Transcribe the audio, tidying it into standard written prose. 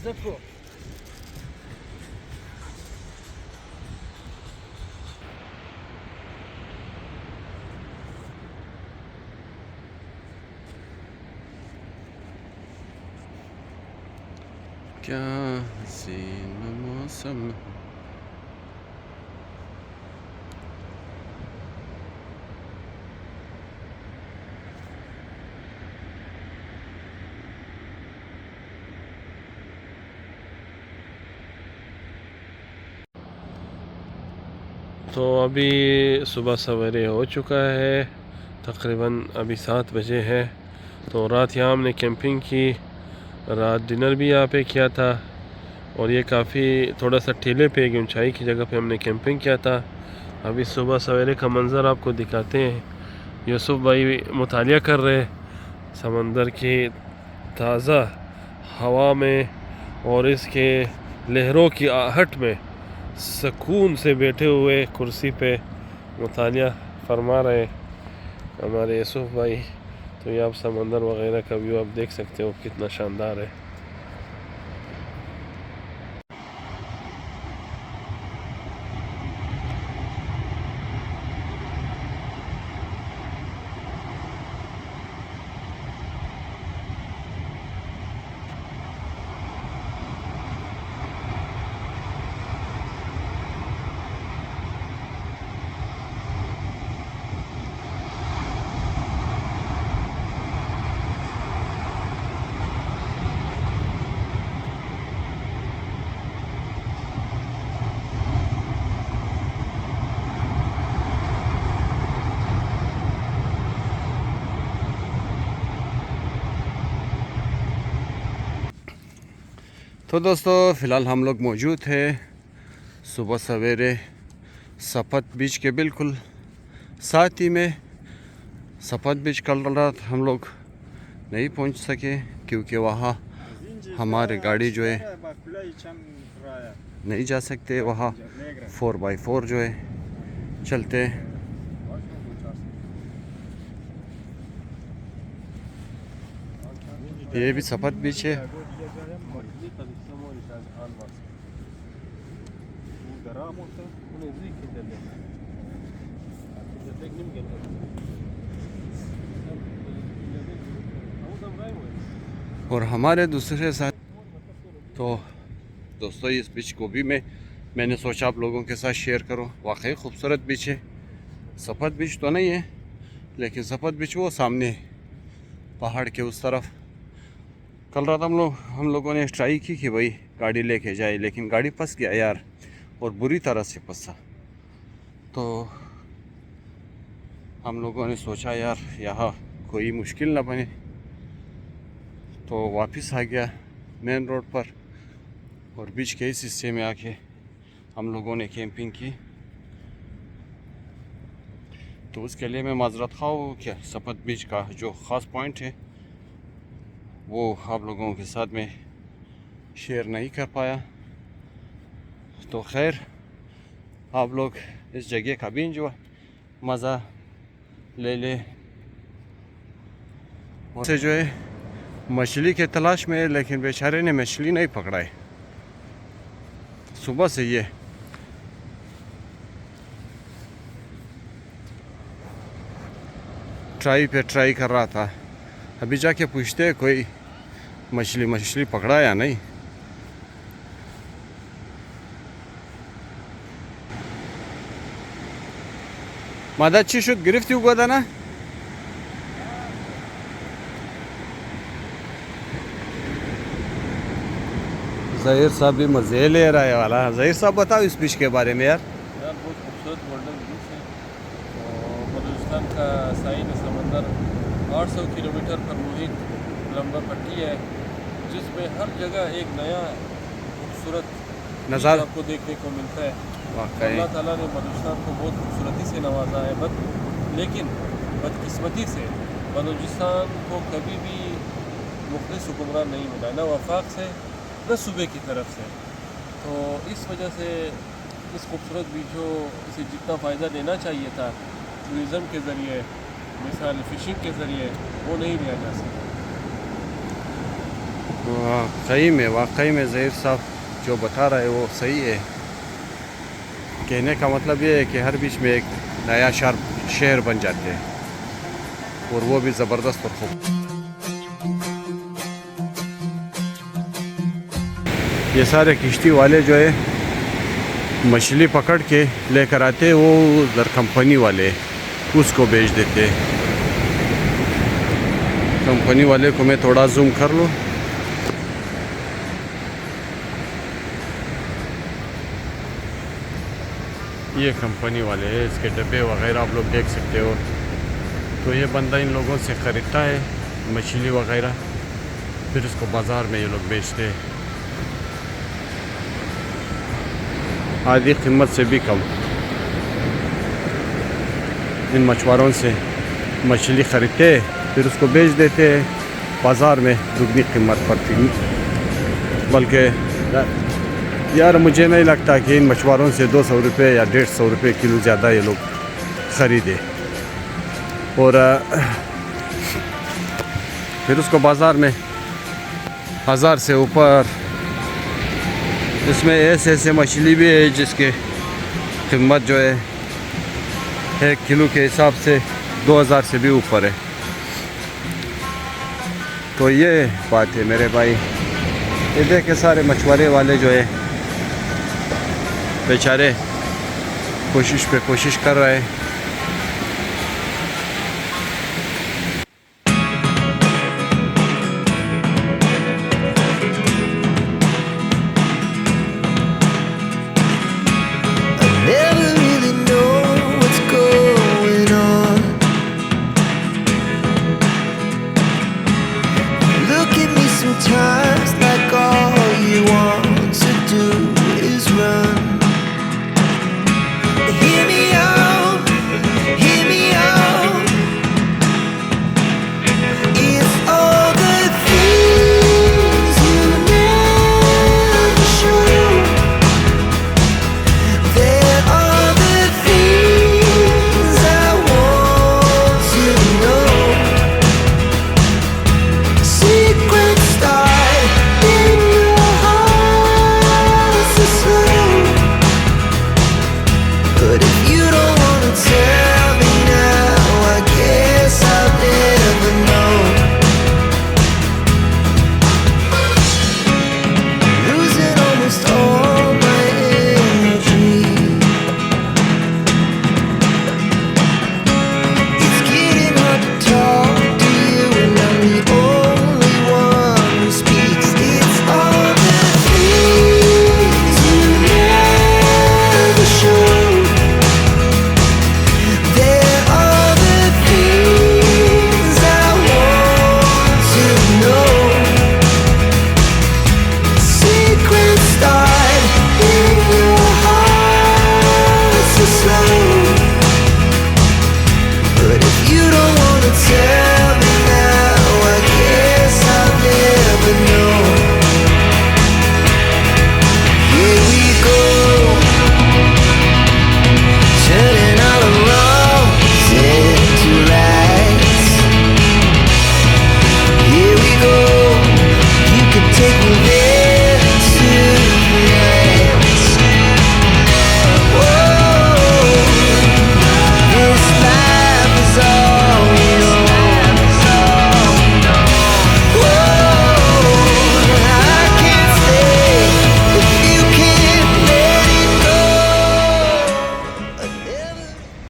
देखो क्या हसीन मौसम। तो अभी सुबह सवेरे हो चुका है, तकरीबन अभी 7 बजे है। तो रात यहाँ हमने कैंपिंग की, रात डिनर भी यहाँ पे किया था। और ये काफ़ी थोड़ा सा टीले पे एक ऊंचाई की जगह पे हमने कैंपिंग किया था। अभी सुबह सवेरे का मंज़र आपको दिखाते हैं। यूसुफ भाई मुतालिया कर रहे हैं समंदर की ताज़ा हवा में, और इसके लहरों की आहट में सुकून से बैठे हुए कुर्सी पे मुतालिया फरमा रहे हमारे यूसुफ भाई। तो ये आप समंदर वगैरह का व्यू आप देख सकते हो कितना शानदार है। तो दोस्तों फ़िलहाल हम लोग मौजूद थे सुबह सवेरे सपत बीच के बिल्कुल साथ ही में। सपत बीच कल रात हम लोग नहीं पहुंच सके क्योंकि वहाँ हमारी गाड़ी जो है नहीं जा सकते, वहाँ 4x4 जो है चलते। ये भी सपत बीच है। और हमारे दूसरे साथ तो दोस्तों इस बीच को भी मैंने सोचा आप लोगों के साथ शेयर करूं। वाकई खूबसूरत बीच है। सफद बीच तो नहीं है, लेकिन सफद बीच वो सामने है पहाड़ के उस तरफ। कल रात हम लोगों ने ट्राई की कि भाई गाड़ी लेके जाए, लेकिन गाड़ी फंस गया यार, और बुरी तरह से फंसा। तो हम लोगों ने सोचा यार यहाँ कोई मुश्किल ना बने, तो वापस आ गया मेन रोड पर, और बीच के इस हिस्से में आके हम लोगों ने कैंपिंग की। तो उसके लिए मैं माजरत खाऊँ क्या सपत बीच का जो ख़ास पॉइंट है वो आप लोगों के साथ में शेयर नहीं कर पाया। तो खैर आप लोग इस जगह का भी जो मज़ा ले ले। और जो है मछली के तलाश में, लेकिन बेचारे ने मछली नहीं पकड़ाई सुबह से। ये ट्राई कर रहा था, अभी जाके पूछते हैं कोई मछली पकड़ा या नहीं। मददची शुद्ध गिरफ्ती हुआ था ना। ज़हीर साहब भी मज़े ले रहा है वाला। ज़हीर साहब बताओ इस बीच के बारे में यार। बहुत खूबसूरत गोल्डन बीच है और बलूचिस्तान का साहिल समंदर 800 किलोमीटर पर मुहित लंबा पट्टी है, जिसमें हर जगह एक नया खूबसूरत नज़ारा आपको देखने को मिलता है। वाकई अल्लाह ताला ने बलूचिस्तान को बहुत खूबसूरती से नवाजा है, लेकिन बदकिस्मती से बलूचिस्तान को कभी भी मुखलिस हुक्मरान नहीं मिला, न वफाक से न सूबे की तरफ से। तो इस वजह से इस खूबसूरत बीचों से जितना फ़ायदा लेना चाहिए था टूरिज़म के ज़रिए, मिसाल फ़िशिंग के ज़रिए, वो नहीं लिया जा सका। वाकई में ज़हीर साहब जो बता रहा है वो सही है। कहने का मतलब ये है कि हर बीच में एक नया शहर बन जाते हैं, और वो भी ज़बरदस्त और खूब। ये सारे किश्ती वाले जो है मछली पकड़ के लेकर आते, वो उधर कंपनी वाले उसको बेच देते। कंपनी वाले को मैं थोड़ा जूम कर लूँ। ये कंपनी वाले हैं, इसके डब्बे वगैरह आप लोग देख सकते हो। तो ये बंदा इन लोगों से ख़रीदता है मछली वगैरह, फिर इसको बाज़ार में ये लोग बेचते हैं आधी कीमत से भी कम। इन मछुआरों से मछली ख़रीदते फिर उसको बेच देते हैं बाज़ार में दुगनी कीमत पर। बल्कि यार मुझे नहीं लगता कि इन मछुआरों से 200 रुपये या 150 रुपये किलो ज़्यादा ये लोग ख़रीदे, और फिर उसको बाज़ार में 1000 से ऊपर। इसमें ऐसे मछली भी है जिसके कीमत जो है 1 किलो के हिसाब से 2000 से भी ऊपर है। तो ये बात है मेरे भाई। ये देखे सारे मछुआरे वाले जो है बेचारे कोशिश कर रहे हैं